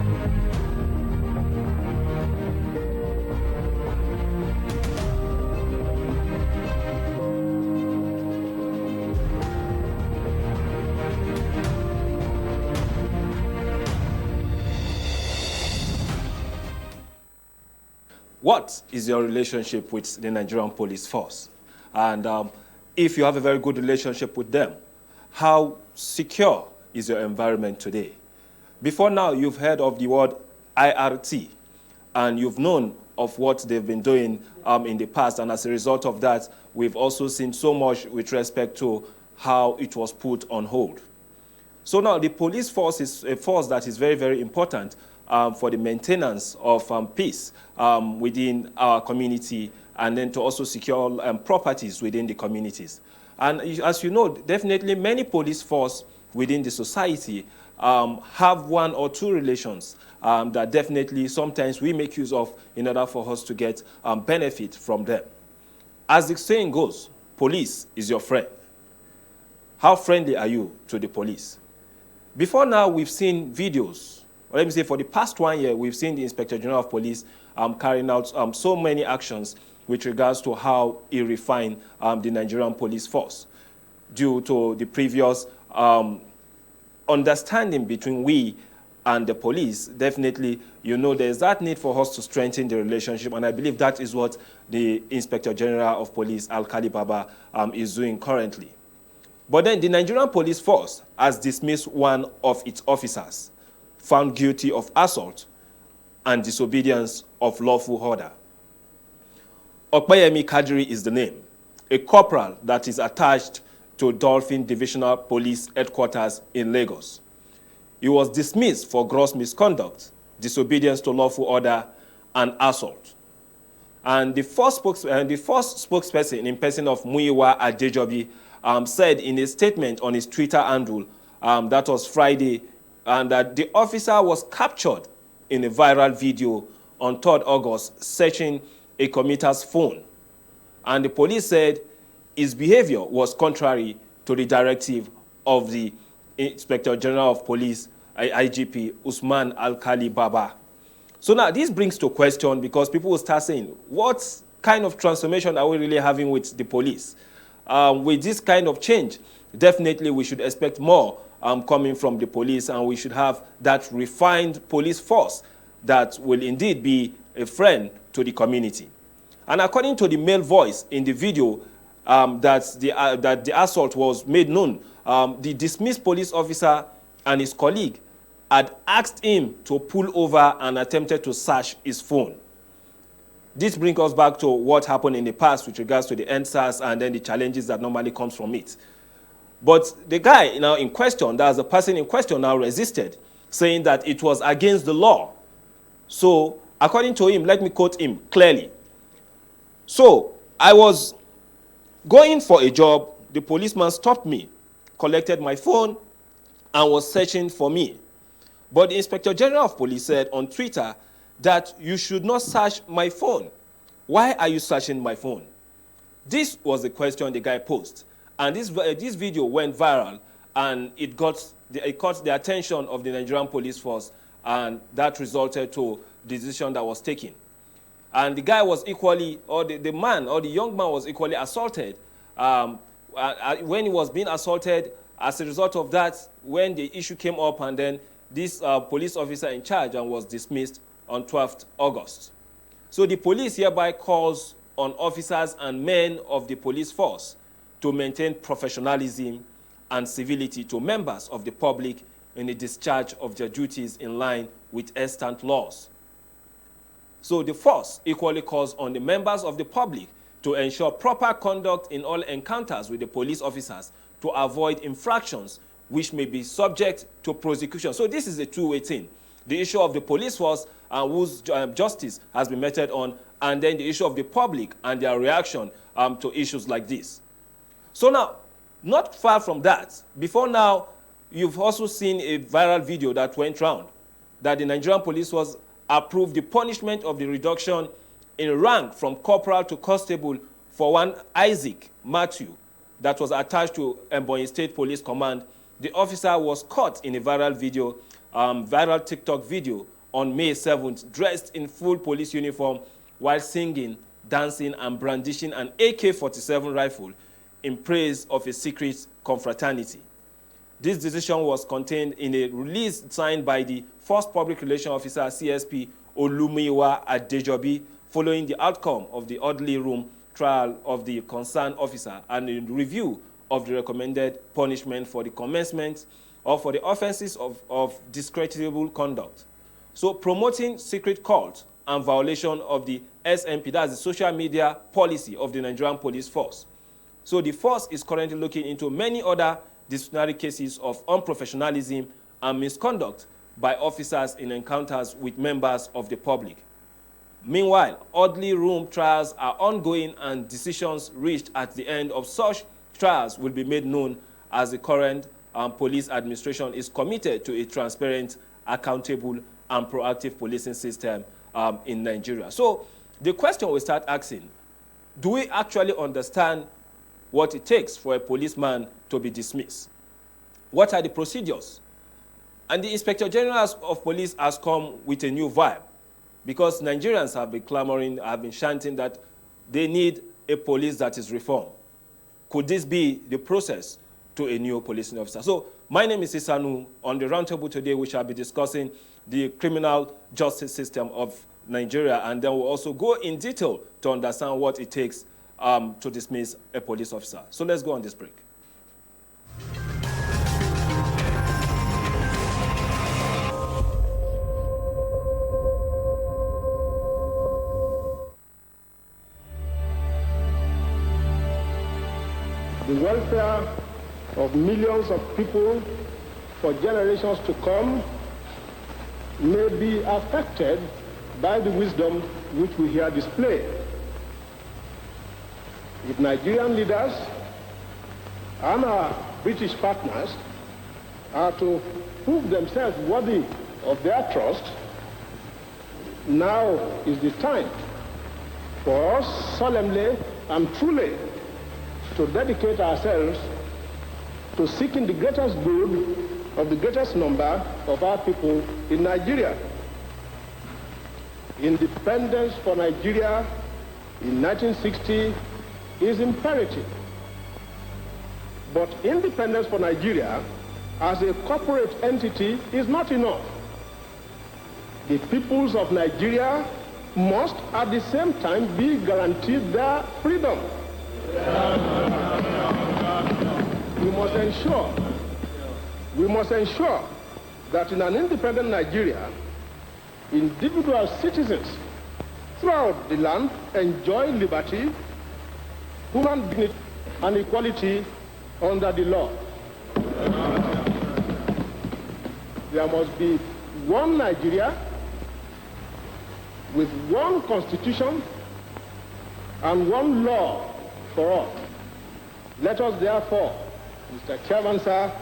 What is your relationship with the Nigerian police force? And if you have a very good relationship with them, how secure is your environment today? Before now, you've heard of the word IRT, and you've known of what they've been doing in the past, and as a result of that, we've also seen so much with respect to how it was put on hold. So now the police force is a force that is very, very important for the maintenance of peace within our community, and then to also secure properties within the communities. And as you know, definitely many police force within the society have one or two relations that definitely sometimes we make use of in order for us to get benefit from them. As the saying goes, police is your friend. How friendly are you to the police? Before now, we've seen videos. Let me say, for the past 1 year, we've seen the Inspector General of Police carrying out so many actions with regards to how he refined the Nigerian police force. Due to the previous understanding between we and the police, definitely, you know, there's that need for us to strengthen the relationship, and I believe that is what the Inspector General of Police, Alkali Baba, is doing currently. But then the Nigerian police force has dismissed one of its officers, found guilty of assault and disobedience of lawful order. Okpeyemi Kadiri is the name, a corporal that is attached to Dolphin Divisional Police Headquarters in Lagos. He was dismissed for gross misconduct, disobedience to lawful order, and assault. And the first spokesperson in person of Muyiwa Adejobi said in a statement on his Twitter handle, that was Friday, and that the officer was captured in a viral video on 3rd August searching a commuter's phone. And the police said his behavior was contrary to the directive of the Inspector General of Police, IGP Usman Alkali Baba. So now this brings to question, because people will start saying, what kind of transformation are we really having with the police? With this kind of change, definitely we should expect more coming from the police, and we should have that refined police force that will indeed be a friend to the community. And according to the male voice in the video that the assault was made known, the dismissed police officer and his colleague had asked him to pull over and attempted to search his phone. This brings us back to what happened in the past with regards to the NSAS and then the challenges that normally comes from it. But the guy now in question, that's the person in question, now resisted, saying that it was against the law. So, according to him, let me quote him clearly. So, I was going for a job, the policeman stopped me, collected my phone, and was searching for me. But the Inspector General of Police said on Twitter that you should not search my phone. Why are you searching my phone? This was the question the guy posed. And this video went viral, and it caught the attention of the Nigerian police force, and that resulted to the decision that was taken. And the guy was equally, or the young man was equally assaulted. When he was being assaulted, as a result of that, when the issue came up, and then this police officer in charge and was dismissed on 12th August. So the police hereby calls on officers and men of the police force to maintain professionalism and civility to members of the public in the discharge of their duties in line with extant laws. So the force equally calls on the members of the public to ensure proper conduct in all encounters with the police officers to avoid infractions which may be subject to prosecution. So this is a two-way thing. The issue of the police force and whose justice has been meted on, and then the issue of the public and their reaction to issues like this. So now, not far from that, before now, you've also seen a viral video that went round, that the Nigerian police force approved the punishment of the reduction in rank from corporal to constable for one Isaac Matthew that was attached to Ebonyi State Police Command. The officer was caught in a viral video, viral TikTok video on May 7th, dressed in full police uniform while singing, dancing, and brandishing an AK-47 rifle in praise of a secret confraternity. This decision was contained in a release signed by the first public relations officer, CSP Olumiwa Adejobi, following the outcome of the orderly room trial of the concerned officer and a review of the recommended punishment for the commencement or for the offenses of discreditable conduct. So promoting secret cult and violation of the SMP, that's the social media policy of the Nigerian police force. So the force is currently looking into many other disciplinary cases of unprofessionalism and misconduct by officers in encounters with members of the public. Meanwhile, orderly room trials are ongoing and decisions reached at the end of such trials will be made known as the current police administration is committed to a transparent, accountable, and proactive policing system in Nigeria. So the question we start asking, do we actually understand what it takes for a policeman to be dismissed? What are the procedures? And the Inspector General of Police has come with a new vibe, because Nigerians have been clamoring, have been chanting that they need a police that is reformed. Could this be the process to a new policing officer? So my name is Isanu. On the roundtable today, we shall be discussing the criminal justice system of Nigeria, and then we'll also go in detail to understand what it takes to dismiss a police officer. So let's go on this break. The welfare of millions of people for generations to come may be affected by the wisdom which we here display. If Nigerian leaders and our British partners are to prove themselves worthy of their trust, now is the time for us solemnly and truly to dedicate ourselves to seeking the greatest good of the greatest number of our people in Nigeria. Independence for Nigeria in 1960 is imperative. But independence for Nigeria as a corporate entity is not enough. The peoples of Nigeria must at the same time be guaranteed their freedom. We must ensure that in an independent Nigeria, individual citizens throughout the land enjoy liberty, human dignity, and equality under the law. There must be one Nigeria with one constitution and one law for all. Let us therefore, Mr. Chairman, sir,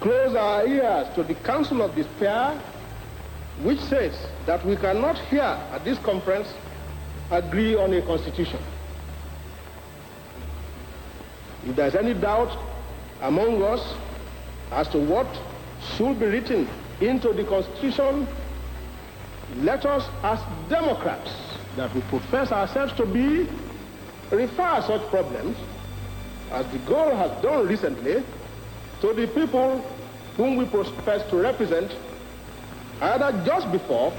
close our ears to the counsel of despair, which says that we cannot here at this conference agree on a constitution. If there's any doubt among us as to what should be written into the constitution, let us, as Democrats that we profess ourselves to be, refer such problems, as the goal has done recently, to the people whom we profess to represent, either just before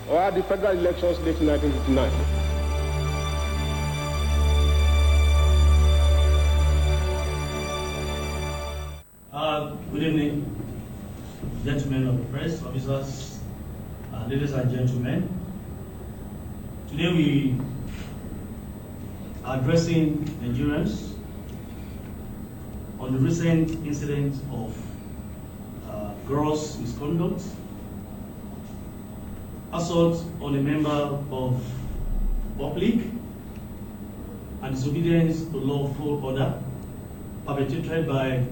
or at the federal elections late in 1959. Good evening, gentlemen of the press, officers, ladies and gentlemen. Today we are addressing Nigerians on the recent incident of gross misconduct, assault on a member of public, and disobedience to lawful order perpetrated by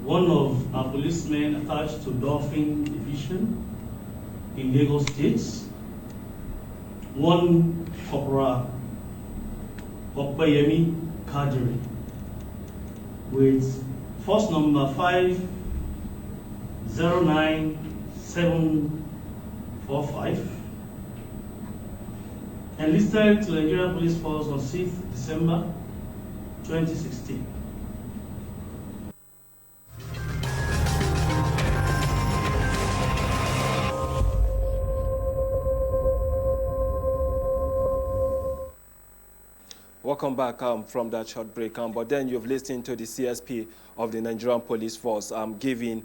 one of our policemen attached to Dolphin Division in Lagos State, one Corporal Opeyemi Kadiri, with force number 5097 45, enlisted to the Nigerian Police Force on 6th December 2016. Welcome back from that short break. But then you've listened to the CSP of the Nigerian Police Force giving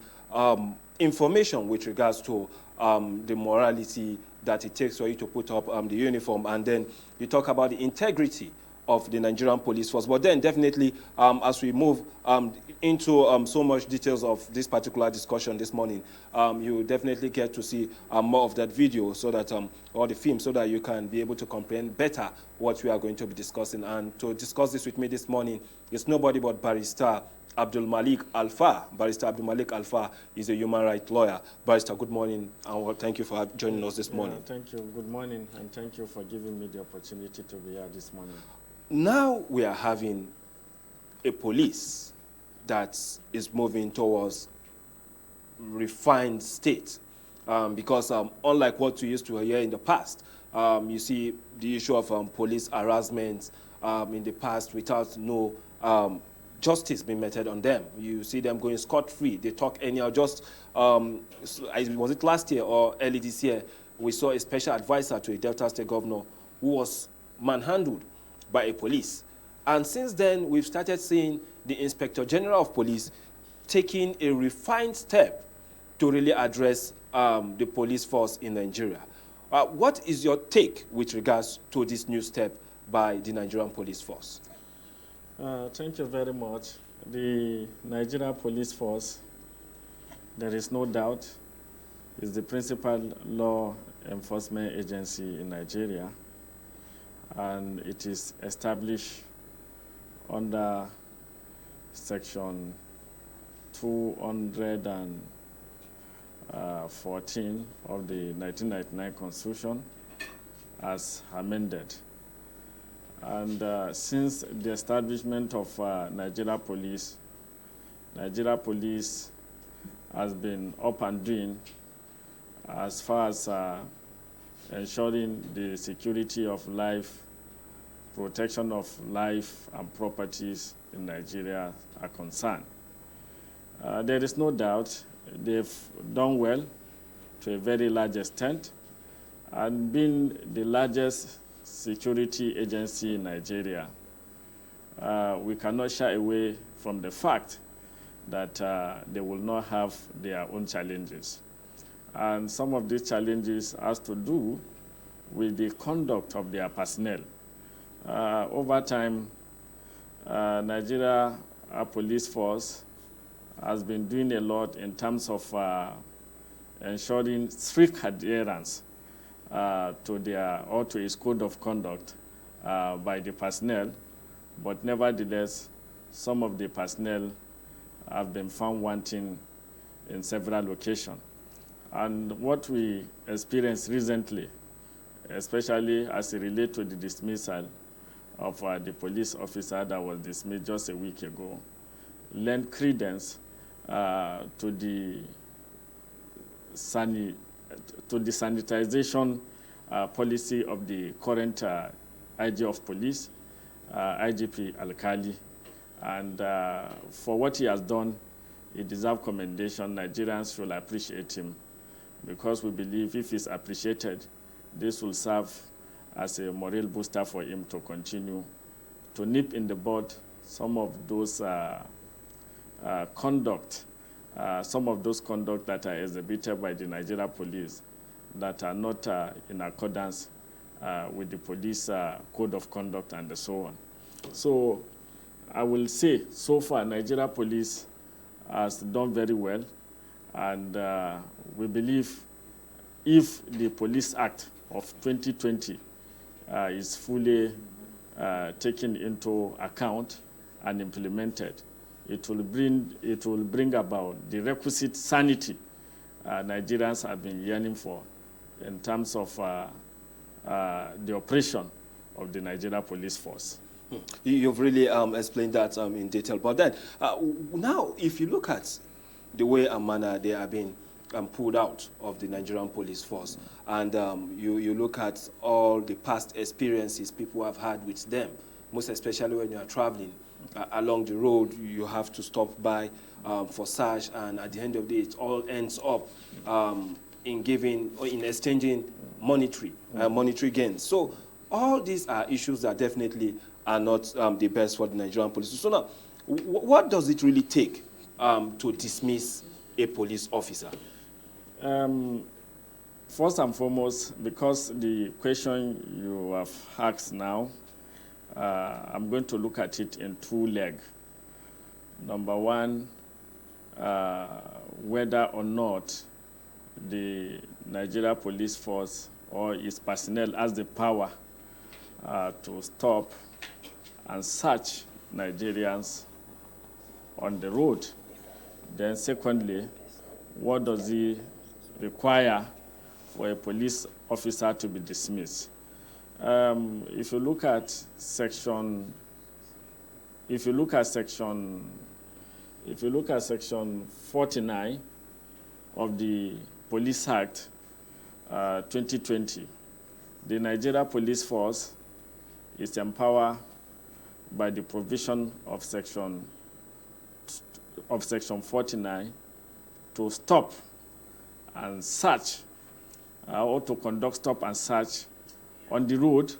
information with regards to the morality that it takes for you to put up the uniform. And then you talk about the integrity of the Nigerian Police Force. But then definitely, as we move into so much details of this particular discussion this morning, you definitely get to see more of that video so that, or the film, so that you can be able to comprehend better what we are going to be discussing. And to discuss this with me this morning is nobody but Barrister Abdul Malik Alfa. Barrister Abdul Malik Alfa is a human rights lawyer. Barrister, good morning, and thank you for joining us this morning. Thank you. Good morning, and thank you for giving me the opportunity to be here this morning. Now we are having a police that is moving towards refined state because unlike what we used to hear in the past, you see the issue of police harassment in the past without no justice being meted on them. You see them going scot-free. They talk anyhow. Just, was it last year or early this year, we saw a special advisor to a Delta State governor who was manhandled by a police. And since then, we've started seeing the Inspector General of Police taking a refined step to really address the police force in Nigeria. What is your take with regards to this new step by the Nigerian police force? Thank you very much. The Nigeria Police Force, there is no doubt, is the principal law enforcement agency in Nigeria, and it is established under Section 214 of the 1999 Constitution as amended. And since the establishment of Nigeria Police has been up and doing as far as ensuring the security of life, protection of life and properties in Nigeria are concerned. There is no doubt they've done well to a very large extent, and being the largest security agency in Nigeria, we cannot shy away from the fact that they will not have their own challenges. And some of these challenges has to do with the conduct of their personnel. Over time, Nigeria Police Force has been doing a lot in terms of ensuring strict adherence to its code of conduct by the personnel, but nevertheless, some of the personnel have been found wanting in several locations. And what we experienced recently, especially as it relates to the dismissal of the police officer that was dismissed just a week ago, lent credence to the sanitization policy of the current IG of police, IGP Alkali. And for what he has done, he deserves commendation. Nigerians should appreciate him, because we believe if he's appreciated, this will serve as a morale booster for him to continue to nip in the bud some of those conduct that are exhibited by the Nigeria police that are not in accordance with the police code of conduct and so on. So I will say, so far, Nigeria police has done very well, and we believe if the Police Act of 2020 is fully taken into account and implemented, it will bring about the requisite sanity Nigerians have been yearning for in terms of the operation of the Nigeria Police Force. You've really explained that in detail. But then, now, if you look at the way and manner they have been pulled out of the Nigerian police force. And you look at all the past experiences people have had with them, most especially when you are traveling along the road, you have to stop by for search, and at the end of the day, it all ends up in exchanging monetary gains. So all these are issues that definitely are not the best for the Nigerian police. So now, what does it really take to dismiss a police officer? First and foremost, because the question you have asked now, I'm going to look at it in two legs. Number one, whether or not the Nigeria police force or its personnel has the power to stop and search Nigerians on the road. Then secondly, what does it require for a police officer to be dismissed? If you look at section 49 of the Police Act 2020, the Nigeria Police Force is empowered by the provision of section 49 to stop and search or to conduct stop and search on the road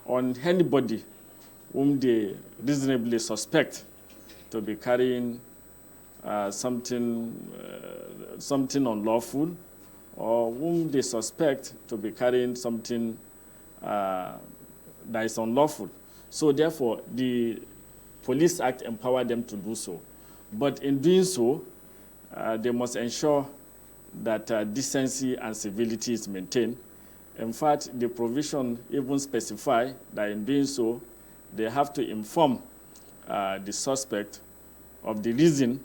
on anybody whom they reasonably suspect to be carrying something unlawful, or whom they suspect to be carrying something that is unlawful. So therefore, the Police Act empowered them to do so. But in doing so, they must ensure that decency and civility is maintained. In fact, the provision even specify that in doing so, they have to inform the suspect of the reason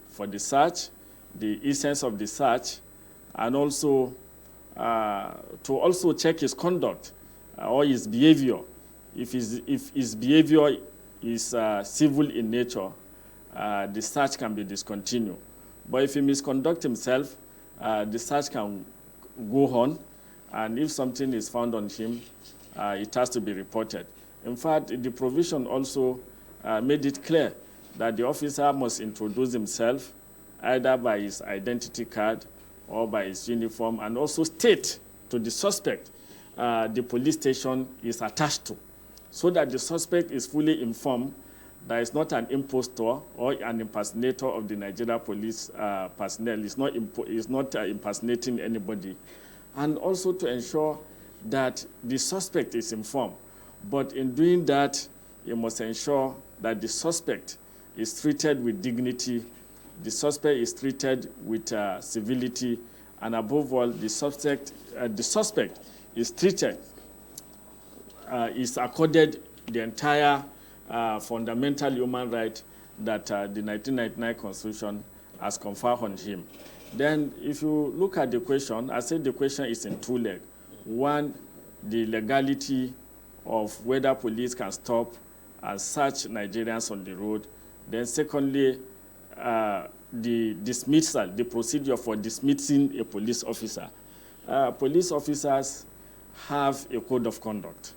for the search, the essence of the search, and also to also check his conduct or his behavior. If his behavior is civil in nature, the search can be discontinued. But if he misconducts himself, the search can go on, and if something is found on him, it has to be reported. In fact, the provision also made it clear that the officer must introduce himself either by his identity card or by his uniform, and also state to the suspect the police station is attached to, so that the suspect is fully informed that it's not an impostor or an impersonator of the Nigeria police personnel. It's not impersonating anybody. And also to ensure that the suspect is informed. But in doing that, you must ensure that the suspect is treated with dignity, the suspect is treated with civility, and above all, the suspect is treated, is accorded the entire fundamental human right that the 1999 Constitution has conferred on him. Then, if you look at the question, I said the question is in two legs. One, the legality of whether police can stop and search Nigerians on the road. Then, secondly, the dismissal, the procedure for dismissing a police officer. Police officers have a code of conduct,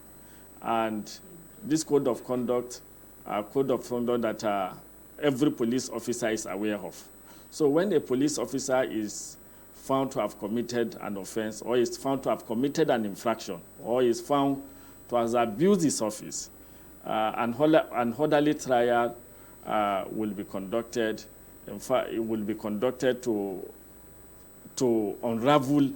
and this code of conduct that every police officer is aware of. So when a police officer is found to have committed an offense, or is found to have committed an infraction, or is found to have abused his office, an orderly trial will be conducted. In fact, it will be conducted to unravel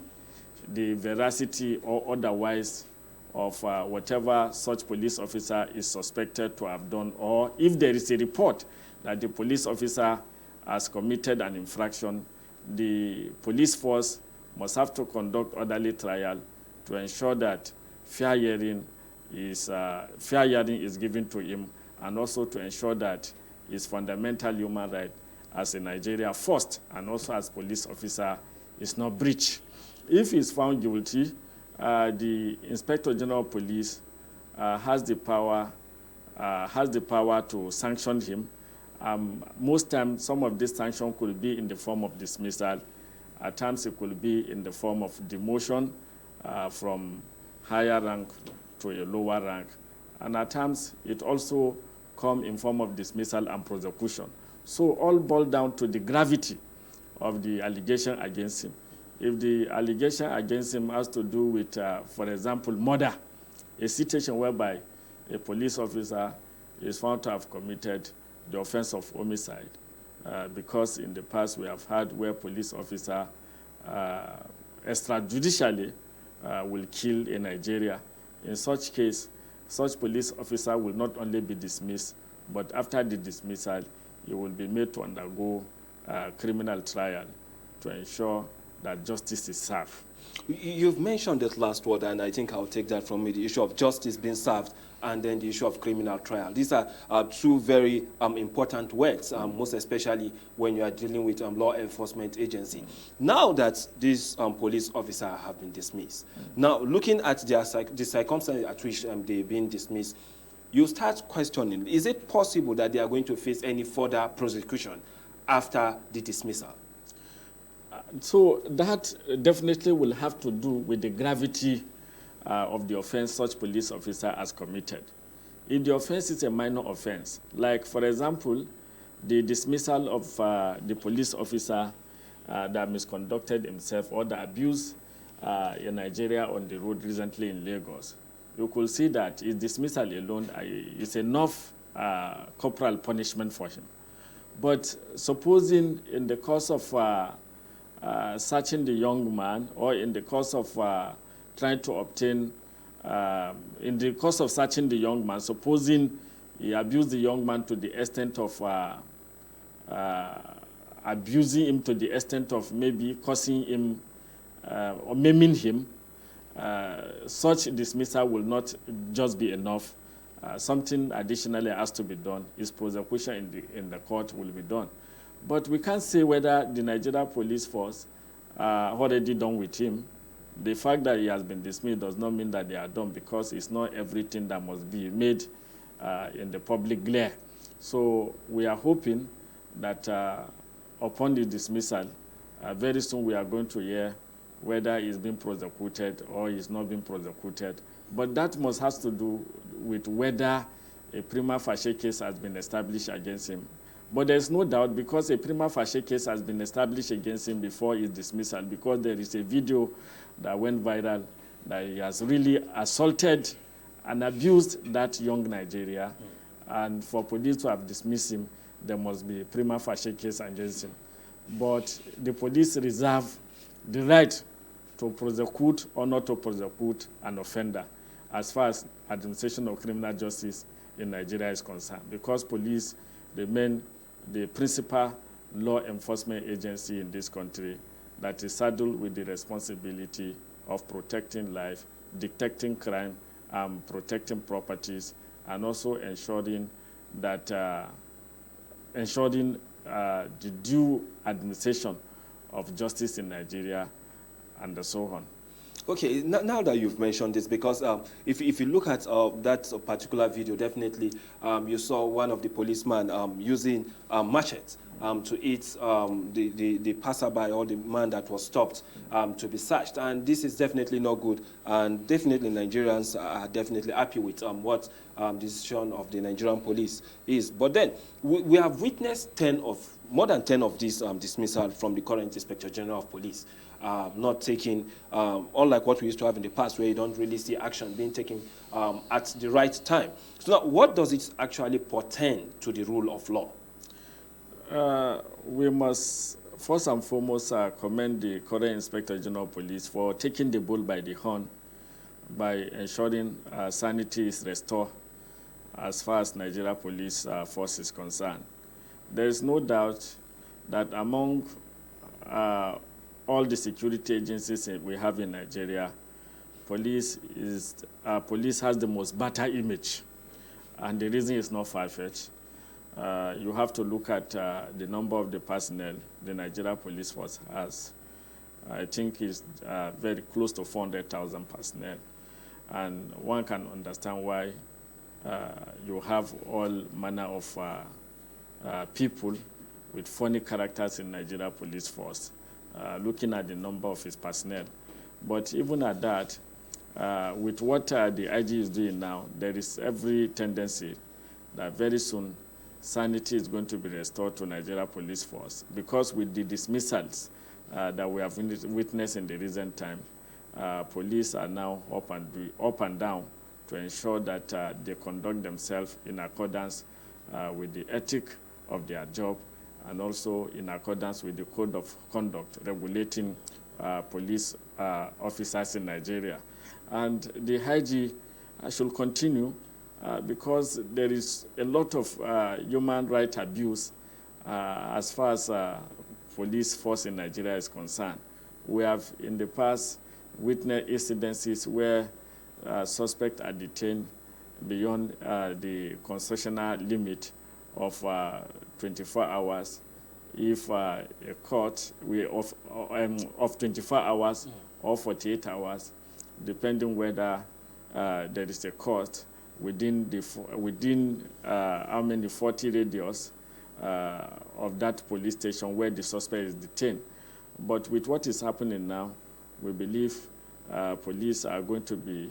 the veracity or otherwise of whatever such police officer is suspected to have done, or if there is a report that the police officer has committed an infraction, the police force must have to conduct orderly trial to ensure that fair hearing is given to him, and also to ensure that his fundamental human right as a Nigeria first and also as police officer is not breached. If he is found guilty, the Inspector General of Police has the power to sanction him. Most times, some of this sanction could be in the form of dismissal, At times it could be in the form of demotion from higher rank to a lower rank. And at times it also comes in form of dismissal and prosecution. So all boil down to the gravity of the allegation against him. If the allegation against him has to do with, for example, murder, a situation whereby a police officer is found to have committed the offense of homicide, because in the past we have had where police officer extrajudicially will kill in Nigeria. In such case, such police officer will not only be dismissed, but after the dismissal, he will be made to undergo criminal trial to ensure that justice is served. You've mentioned that last word, and I think I'll take that from you, the issue of justice being served and then the issue of criminal trial. These are two very important words, most especially when you are dealing with law enforcement agency. Now that these police officers have been dismissed, now looking at the circumstances at which they've been dismissed, you start questioning, is it possible that they are going to face any further prosecution after the dismissal? So that definitely will have to do with the gravity of the offense such police officer has committed. If the offense is a minor offense, like for example, the dismissal of the police officer that misconducted himself or the abuse in Nigeria on the road recently in Lagos, you could see that his dismissal alone is enough corporal punishment for him. But supposing in the course of searching the young man, or in the course of trying to obtain, in the course of searching the young man, supposing he abused the young man to the extent of abusing him to the extent of maybe causing him or maiming him, such dismissal will not just be enough. Something additionally has to be done. His prosecution in the court will be done. But we can't say whether the Nigeria police force are already done with him. The fact that he has been dismissed does not mean that they are done, because it's not everything that must be made in the public glare. So we are hoping that upon the dismissal, very soon we are going to hear whether he's been prosecuted or he's not been prosecuted. But that must has to do with whether a prima facie case has been established against him. But there's no doubt, because a prima facie case has been established against him before his dismissal, because there is a video that went viral that he has really assaulted and abused that young Nigeria. And for police to have dismissed him, there must be a prima facie case against him. But the police reserve the right to prosecute or not to prosecute an offender as far as administration of criminal justice in Nigeria is concerned, because police remain the principal law enforcement agency in this country that is saddled with the responsibility of protecting life, detecting crime, protecting properties, and also ensuring that the due administration of justice in Nigeria, and so on. Okay, now that you've mentioned this, because if you look at that particular video, definitely you saw one of the policemen using machetes to hit the passerby or the man that was stopped to be searched. And this is definitely not good. And definitely Nigerians are definitely happy with what the decision of the Nigerian police is. But then we have witnessed more than 10 of these dismissal from the current Inspector General of Police. Not taking, unlike what we used to have in the past, where you don't really see action being taken at the right time. So now, what does it actually portend to the rule of law? We must first and foremost commend the current Inspector General of Police for taking the bull by the horn by ensuring sanity is restored as far as Nigeria Police Force is concerned. There is no doubt that among all the security agencies we have in Nigeria, police has the most better image, and the reason is not far-fetched. You have to look at the number of the personnel the Nigeria Police Force has. I think it's very close to 400,000 personnel, and one can understand why you have all manner of people with funny characters in Nigeria Police Force. looking at the number of his personnel. But even at that, with what the IG is doing now, there is every tendency that very soon sanity is going to be restored to Nigeria Police Force, because with the dismissals that we have witnessed in the recent time, police are now up and down to ensure that they conduct themselves in accordance with the ethic of their job, and also in accordance with the code of conduct regulating police officers in Nigeria. And the IG should continue because there is a lot of human rights abuse as far as police force in Nigeria is concerned. We have in the past witnessed incidences where suspects are detained beyond the constitutional limit of 24 hours. If a court of 24 hours or 48 hours, depending whether there is a court within how many 40 radius of that police station where the suspect is detained. But with what is happening now, we believe police are going to be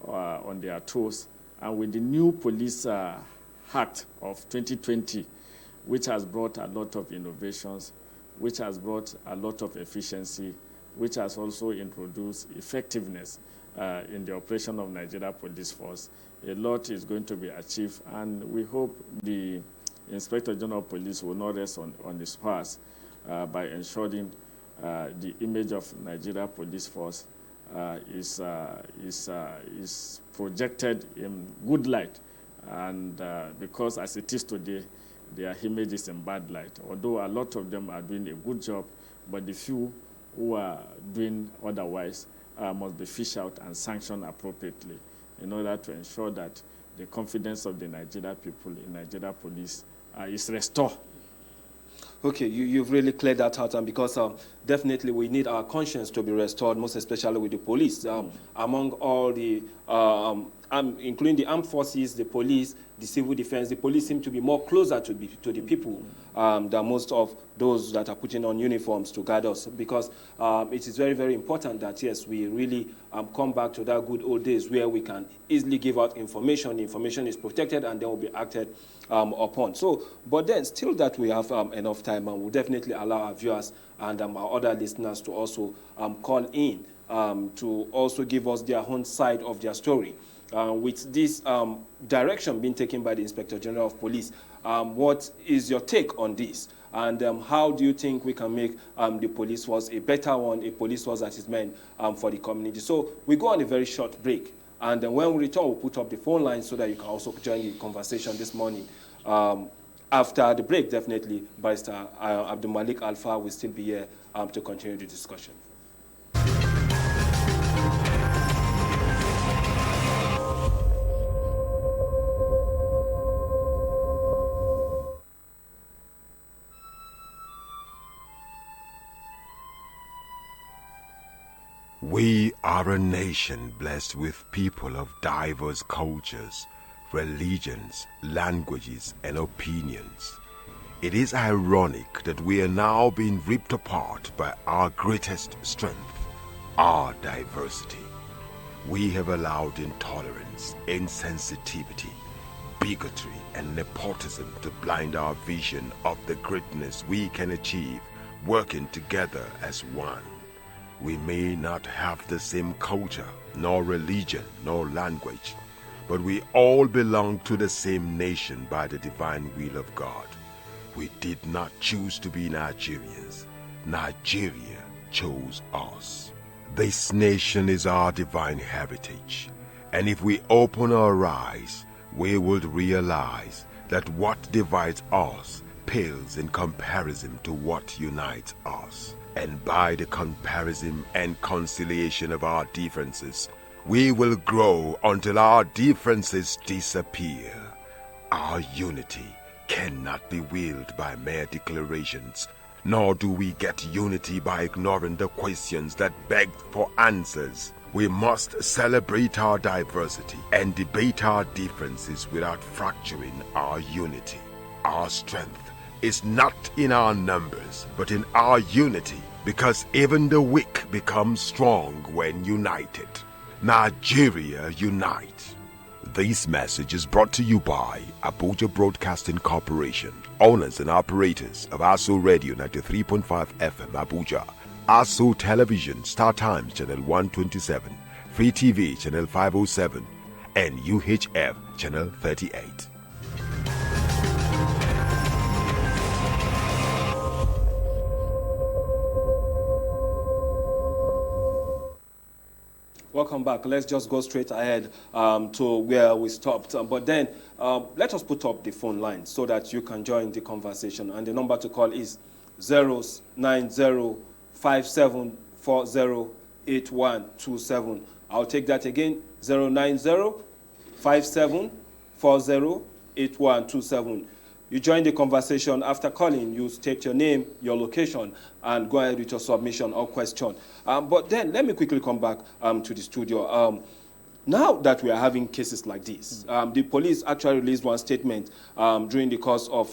on their toes. And with the new police act of 2020, which has brought a lot of innovations, which has brought a lot of efficiency, which has also introduced effectiveness in the operation of Nigeria Police Force, a lot is going to be achieved. And we hope the Inspector General of Police will not rest on his horse by ensuring the image of Nigeria Police Force is projected in good light, and because as it is today, their image is in bad light. Although a lot of them are doing a good job, but the few who are doing otherwise must be fished out and sanctioned appropriately in order to ensure that the confidence of the Nigeria people in Nigeria Police is restored. Okay, you've really cleared that out, and because definitely we need our conscience to be restored, most especially with the police. Among all the, including the armed forces, the police, the civil defense, the police seem to be more closer to the people than most of those that are putting on uniforms to guide us, because it is very, very important that, yes, we really come back to that good old days where we can easily give out information. The information is protected and then will be acted upon. So, but then still that we have enough time, and we'll definitely allow our viewers and our other listeners to also call in to also give us their own side of their story. With this direction being taken by the Inspector General of Police, what is your take on this? And how do you think we can make the police force a better one, a police force that is meant for the community? So we go on a very short break. And then when we return, we'll put up the phone line so that you can also join the conversation this morning. After the break, definitely, Barrister Abdul Malik Alfa will still be here to continue the discussion. We are a nation blessed with people of diverse cultures, religions, languages, and opinions. It is ironic that we are now being ripped apart by our greatest strength, our diversity. We have allowed intolerance, insensitivity, bigotry, and nepotism to blind our vision of the greatness we can achieve working together as one. We may not have the same culture, nor religion, nor language, but we all belong to the same nation by the divine will of God. We did not choose to be Nigerians. Nigeria chose us. This nation is our divine heritage, and if we open our eyes, we would realize that what divides us pales in comparison to what unites us. And by the comparison and conciliation of our differences, we will grow until our differences disappear. Our unity cannot be wielded by mere declarations, nor do we get unity by ignoring the questions that beg for answers. We must celebrate our diversity and debate our differences without fracturing our unity. Our strength is not in our numbers, but in our unity. Because even the weak become strong when united. Nigeria unite. This message is brought to you by Abuja Broadcasting Corporation, owners and operators of ASO Radio 93.5 FM Abuja, ASO Television Star Times Channel 127, Free TV Channel 507, and UHF Channel 38. Welcome back. Let's just go straight ahead to where we stopped. But then let us put up the phone line so that you can join the conversation. And the number to call is 090-5740-8127. I'll take that again, 090-5740-8127. You join the conversation. After calling, you state your name, your location, and go ahead with your submission or question. But then let me quickly come back to the studio. Now that we are having cases like this, the police actually released one statement during the course of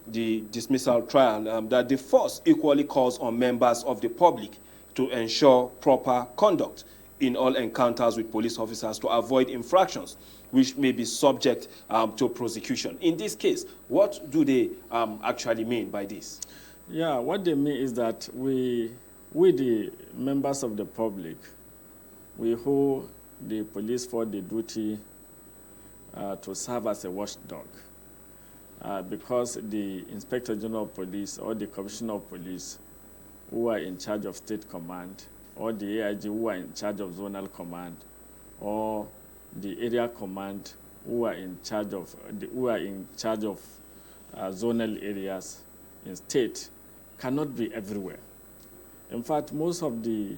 the dismissal trial that the force equally calls on members of the public to ensure proper conduct in all encounters with police officers to avoid infractions which may be subject to prosecution. In this case, what do they actually mean by this? Yeah, what they mean is that we the members of the public, we hold the police for the duty to serve as a watchdog, because the Inspector General of Police or the Commissioner of Police who are in charge of State Command, or the AIG who are in charge of Zonal Command, or the Area Command who are in charge of zonal areas in state cannot be everywhere. In fact, most of the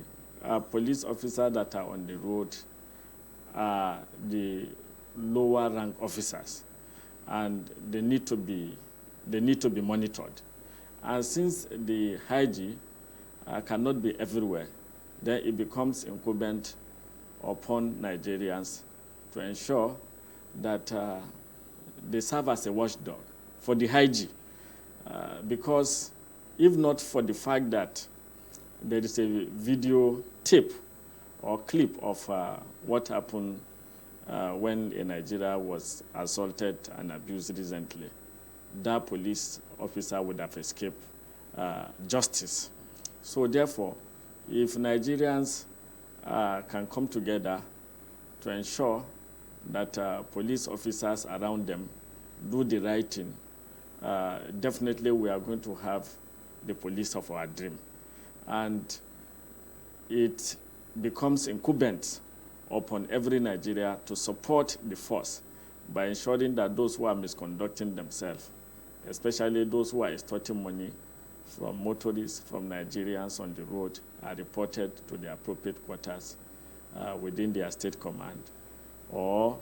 police officers that are on the road are the lower rank officers, and they need to be monitored. And since the IG cannot be everywhere, then it becomes incumbent upon Nigerians to ensure that they serve as a watchdog for the IG, because if not for the fact that there is a video tape or clip of what happened when a Nigeria was assaulted and abused recently, that police officer would have escaped justice. So therefore, if Nigerians can come together to ensure that police officers around them do the right thing, definitely we are going to have the police of our dream. And it becomes incumbent upon every Nigeria to support the force by ensuring that those who are misconducting themselves, especially those who are extorting money from motorists, from Nigerians on the road, are reported to the appropriate quarters within their state command. Or,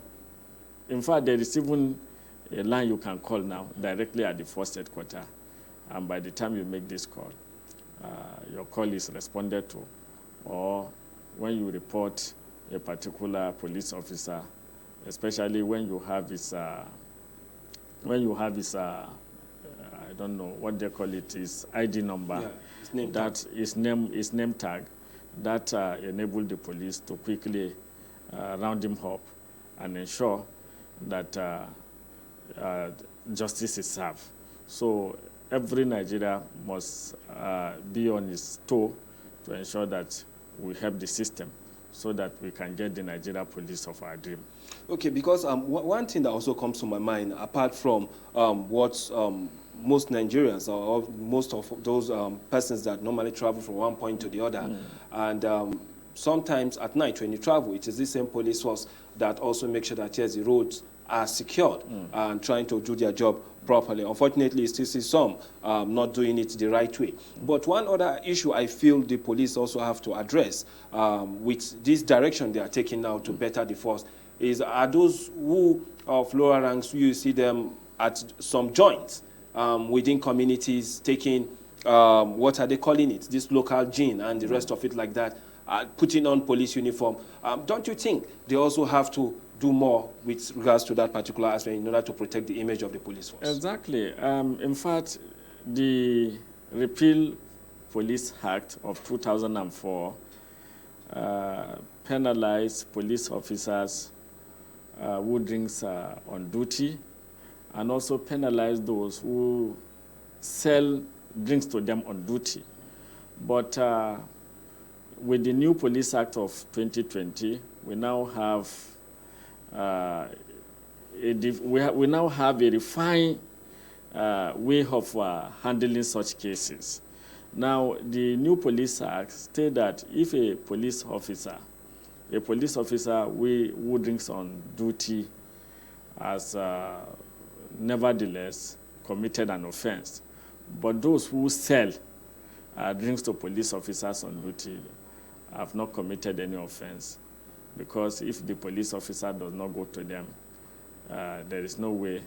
in fact, there is even a line you can call now directly at the force headquarters. And by the time you make this call, your call is responded to. Or when you report a particular police officer, especially when you have his I don't know what they call it, his ID number, Yeah, his name that tag. his name tag, that enable the police to quickly round him up and ensure that justice is served. So every Nigeria must be on his toe to ensure that we help the system so that we can get the Nigeria police of our dream. Okay, because one thing that also comes to my mind, apart from what most Nigerians or most of those persons that normally travel from one point to the other, and sometimes at night when you travel, it is the same police force that also make sure that, yes, the roads are secured and trying to do their job properly. Unfortunately, you still see some not doing it the right way. But one other issue I feel the police also have to address with this direction they are taking now to better the force is, are those who of lower ranks, you see them at some joints within communities taking, what are they calling it, this local gin and the rest of it like that, putting on police uniform. Don't you think they also have to do more with regards to that particular aspect in order to protect the image of the police force? Exactly. In fact, the repeal Police Act of 2004 penalized police officers who drinks on duty, and also penalize those who sell drinks to them on duty. But with the new Police Act of 2020, we now have we now have a refined way of handling such cases. Now, the new Police Act states that if a police officer who drinks on duty has nevertheless committed an offense, but those who sell drinks to police officers on duty have not committed any offense, because if the police officer does not go to them, there is no way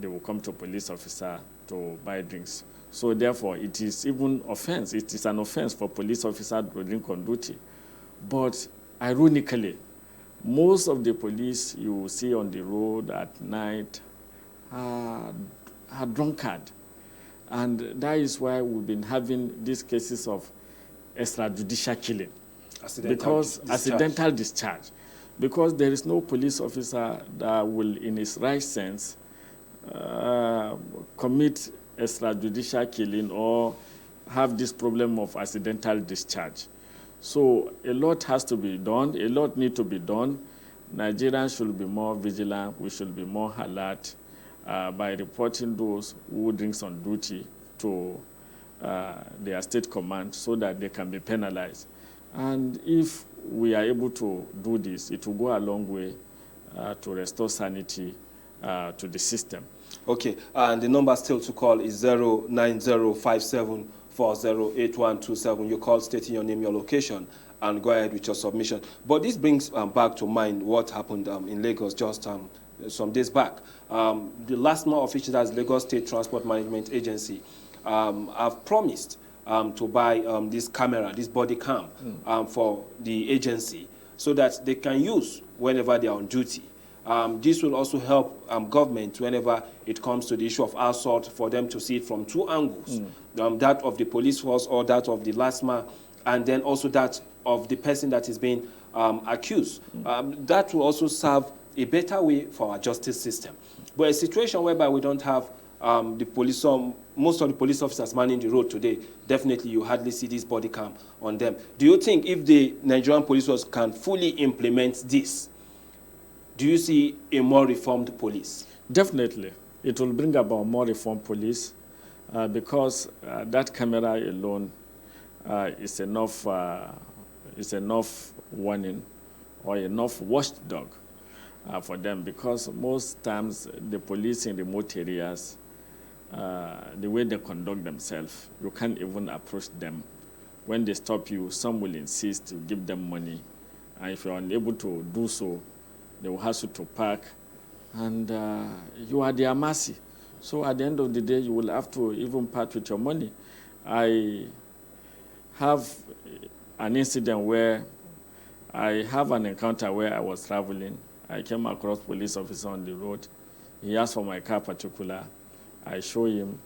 they will come to a police officer to buy drinks. So therefore, it is even offense. It is an offense for police officer to drink on duty. But ironically, most of the police you will see on the road at night are drunkard. And that is why we've been having these cases of extrajudicial killing. Accidental discharge. Because there is no police officer that will, in his right sense, commit extrajudicial killing or have this problem of accidental discharge. So a lot has to be done. A lot needs to be done. Nigerians should be more vigilant. We should be more alert by reporting those who drinks on duty to their state command so that they can be penalized. And if we are able to do this, it will go a long way to restore sanity to the system. Okay, and the number still to call is 09057408127. You call stating your name, your location, and go ahead with your submission. But this brings back to mind what happened in Lagos just some days back. The LASTMA officials, as Lagos State Transport Management Agency, have promised to buy this camera, this body cam, for the agency so that they can use whenever they are on duty. This will also help government whenever it comes to the issue of assault, for them to see it from two angles, that of the police force or that of the LASTMA, and then also that of the person that is being accused. That will also serve a better way for our justice system. But a situation whereby we don't have the police, most of the police officers manning the road today, definitely you hardly see this body cam on them. Do you think if the Nigerian police force can fully implement this, do you see a more reformed police? Definitely. It will bring about more reformed police because that camera alone is enough warning or enough watchdog for them, because most times the police in remote areas, the way they conduct themselves, you can't even approach them. When they stop you, some will insist to give them money, and if you're unable to do so, they will ask you to park, and you are their mercy. So at the end of the day, you will have to even part with your money. I have an incident where I have an encounter where I was traveling. I came across police officer on the road. He asked for my car particular. I show him,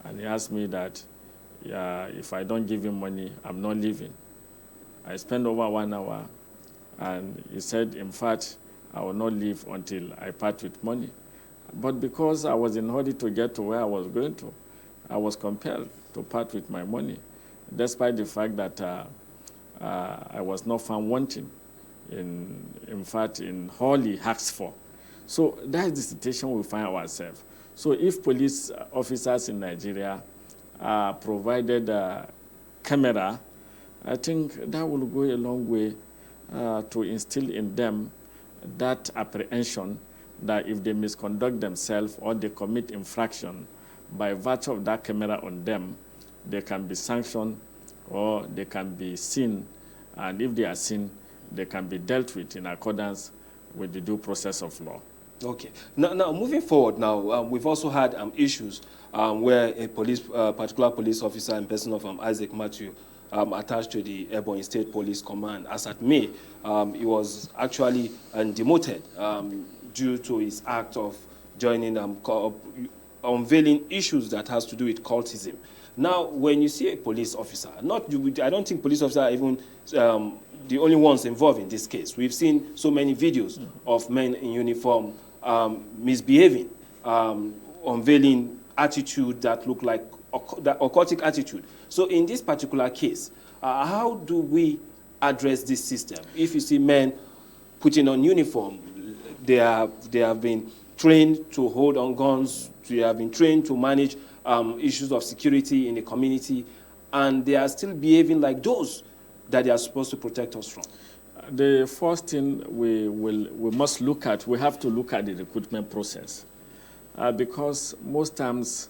and he asked me that if I don't give him money, I'm not leaving. I spent over 1 hour, and he said, in fact, I will not leave until I part with money. But because I was in a hurry to get to where I was going to, I was compelled to part with my money, despite the fact that I was not found wanting, in fact, in all he asked for. So that is the situation we find ourselves. So if police officers in Nigeria are provided a camera, I think that will go a long way to instill in them that apprehension that if they misconduct themselves or they commit infraction, by virtue of that camera on them, they can be sanctioned or they can be seen, and if they are seen, they can be dealt with in accordance with the due process of law. Okay. Now moving forward, we've also had issues where a particular police officer in person of Isaac Matthew, attached to the Ebonyi State Police Command, as at May, he was actually demoted due to his act of joining, unveiling issues that has to do with cultism. Now, when you see a police officer, I don't think police officers are even the only ones involved in this case. We've seen so many videos of men in uniform misbehaving, unveiling attitude that look like that occultic attitude. So in this particular case, how do we address this system? If you see men putting on uniform, they have been trained to hold on guns, they have been trained to manage issues of security in the community, and they are still behaving like those that they are supposed to protect us from. The first thing we must look at, we have to look at the recruitment process, because most times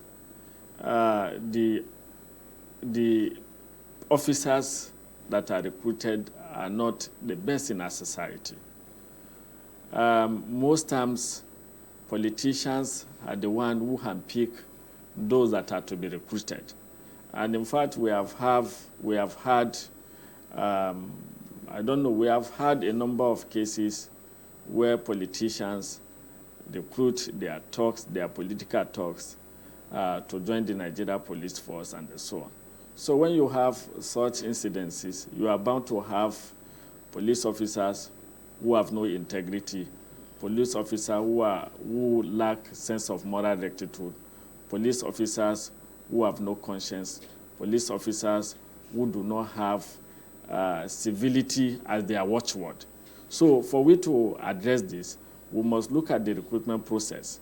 the officers that are recruited are not the best in our society. Most times, politicians are the ones who handpick those that are to be recruited. And in fact, we have had a number of cases where politicians recruit their political talks to join the Nigeria police force and so on. So when you have such incidences, you are bound to have police officers who have no integrity, police officers who lack sense of moral rectitude, police officers who have no conscience, police officers who do not have civility as their watchword. So for we to address this, we must look at the recruitment process.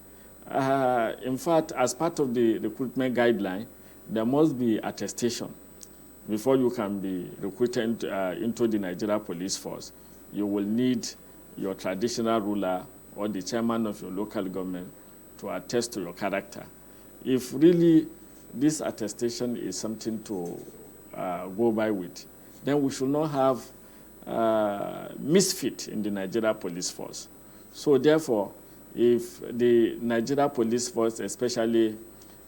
In fact, as part of the recruitment guideline, there must be attestation before you can be recruited into the Nigeria police force. You will need your traditional ruler or the chairman of your local government to attest to your character. If really this attestation is something to go by with, then we should not have misfit in the Nigeria police force. So therefore, if the Nigeria police force, especially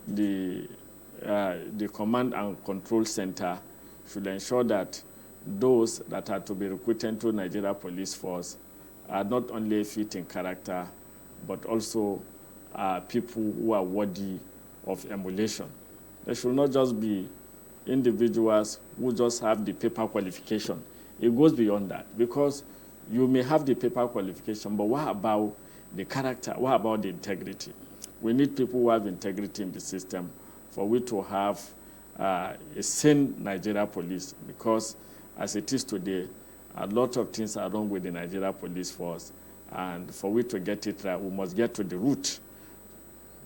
the command and control center, should ensure that those that are to be recruited to Nigeria police force are not only fit in character, but also people who are worthy of emulation. There should not just be individuals who just have the paper qualification. It goes beyond that, because you may have the paper qualification, but what about the character? What about the integrity? We need people who have integrity in the system for we to have a sane Nigeria police, because as it is today, a lot of things are wrong with the Nigeria police force, and for we to get it right, we must get to the root,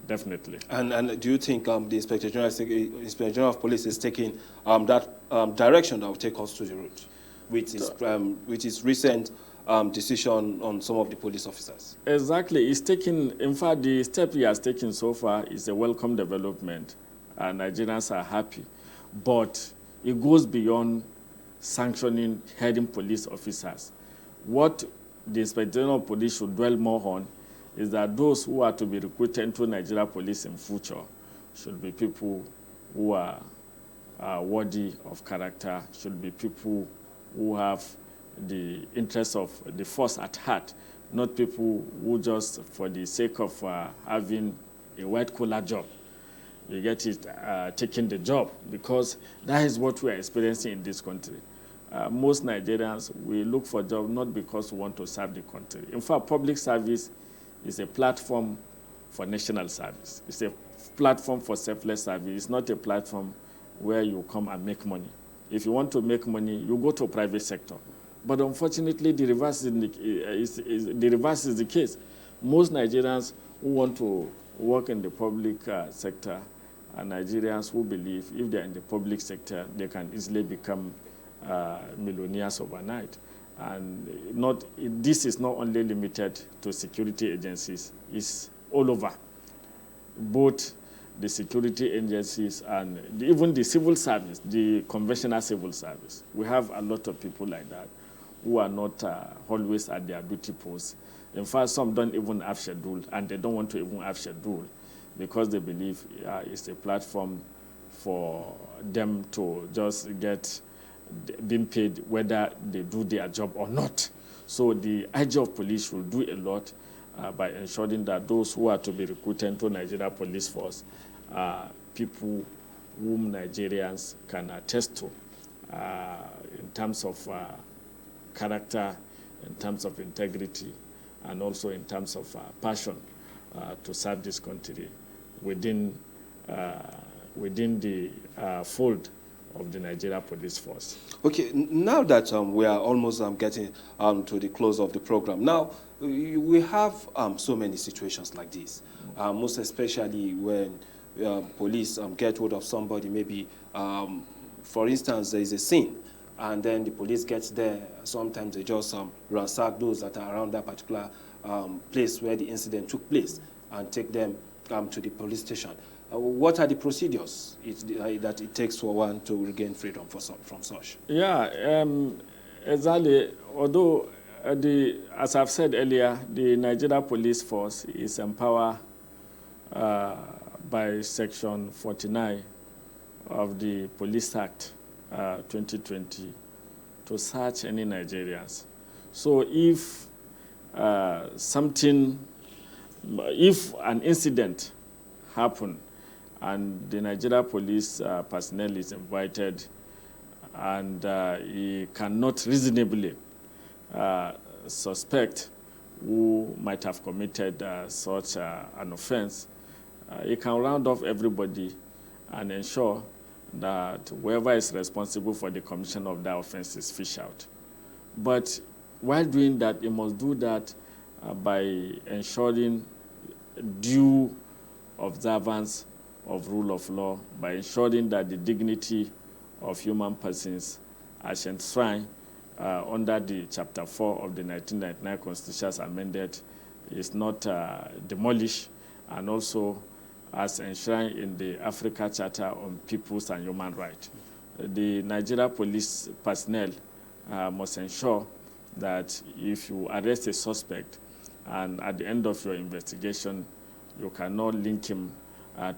definitely. And do you think the Inspector General of Police is taking that direction that will take us to the root, with his recent decision on some of the police officers? Exactly. It's taking, in fact, the step he has taken so far is a welcome development, and Nigerians are happy. But it goes beyond sanctioning heading police officers. What the Inspector General of Police should dwell more on is that those who are to be recruited into Nigeria police in future should be people who are worthy of character, should be people who have the interests of the force at heart, not people who just for the sake of having a white-collar job, you get it, taking the job, because that is what we are experiencing in this country. Most Nigerians, we look for jobs not because we want to serve the country. In fact, public service is a platform for national service. It's a platform for selfless service. It's not a platform where you come and make money. If you want to make money, you go to a private sector. But unfortunately, the reverse is the case. Most Nigerians who want to work in the public sector are Nigerians who believe if they're in the public sector, they can easily become millionaires overnight. And this is not only limited to security agencies, it's all over. Both the security agencies and even the civil service, the conventional civil service. We have a lot of people like that who are not always at their duty posts. In fact, some don't even have schedule, and they don't want to even have schedule because they believe it's a platform for them to just get being paid whether they do their job or not. So the IG of police will do a lot by ensuring that those who are to be recruited to Nigeria police force are people whom Nigerians can attest to in terms of character, in terms of integrity, and also in terms of passion to serve this country within the fold of the Nigeria Police Force. Okay, now that we are almost getting to the close of the program, now we have so many situations like this, most especially when police get hold of somebody, maybe, for instance, there is a scene, and then the police gets there. Sometimes they just ransack those that are around that particular place where the incident took place and take them to the police station. What are the procedures that it takes for one to regain freedom from such? Yeah, exactly. Although, as I've said earlier, the Nigeria Police Force is empowered by Section 49 of the Police Act 2020 to search any Nigerians. So if if an incident happened and the Nigeria police personnel is invited and he cannot reasonably suspect who might have committed such an offense, he can round off everybody and ensure that whoever is responsible for the commission of that offense is fished out. But while doing that, he must do that by ensuring due observance of rule of law, by ensuring that the dignity of human persons as enshrined under the Chapter 4 of the 1999 Constitution as amended is not demolished, and also as enshrined in the Africa Charter on Peoples and Human Rights. The Nigeria police personnel must ensure that if you arrest a suspect and at the end of your investigation you cannot link him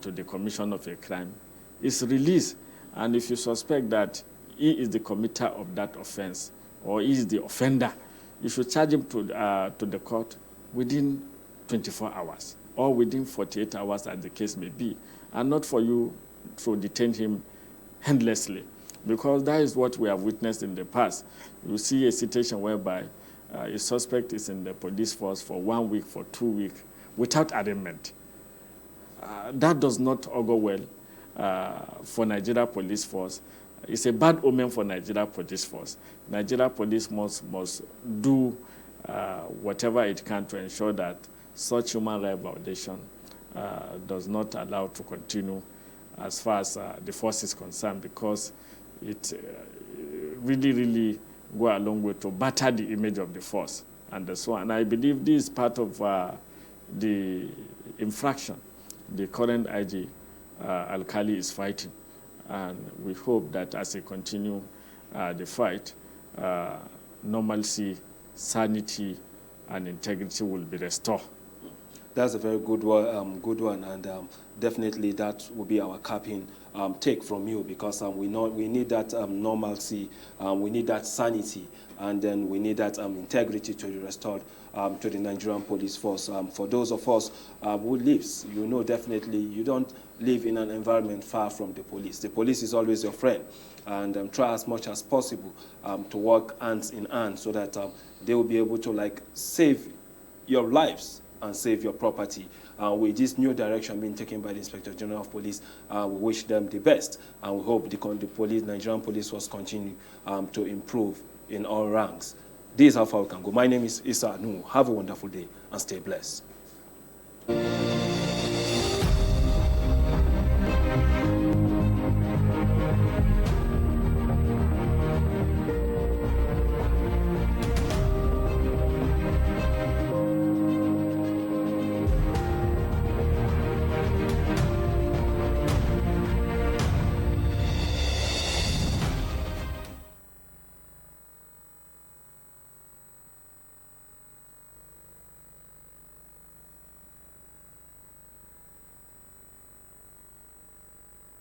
to the commission of a crime, is released. And if you suspect that he is the committer of that offense or he is the offender, you should charge him to the court within 24 hours or within 48 hours as the case may be, and not for you to detain him endlessly, because that is what we have witnessed in the past. You see a situation whereby a suspect is in the police force for 1 week, for 2 weeks, without arraignment. That does not augur well for Nigeria Police Force. It's a bad omen for Nigeria Police Force. Nigeria Police must do whatever it can to ensure that such human rights violation does not allow to continue as far as the force is concerned, because it really go a long way to batter the image of the force and so on. And I believe this is part of the infraction the current IG Alkali is fighting. And we hope that as they continue the fight, normalcy, sanity, and integrity will be restored. That's a very good one, and definitely that will be our capping take from you, because we need that normalcy, we need that sanity, and then we need that integrity to be restored to the Nigerian Police Force. For those of us who lives, you know, definitely you don't live in an environment far from the police. The police is always your friend, and try as much as possible to work hands in hand so that they will be able to save your lives and save your property. With this new direction being taken by the Inspector General of Police, we wish them the best, and we hope the Nigerian Police Force continue to improve in all ranks. This is how far we can go. My name is Issa Nu. Have a wonderful day and stay blessed.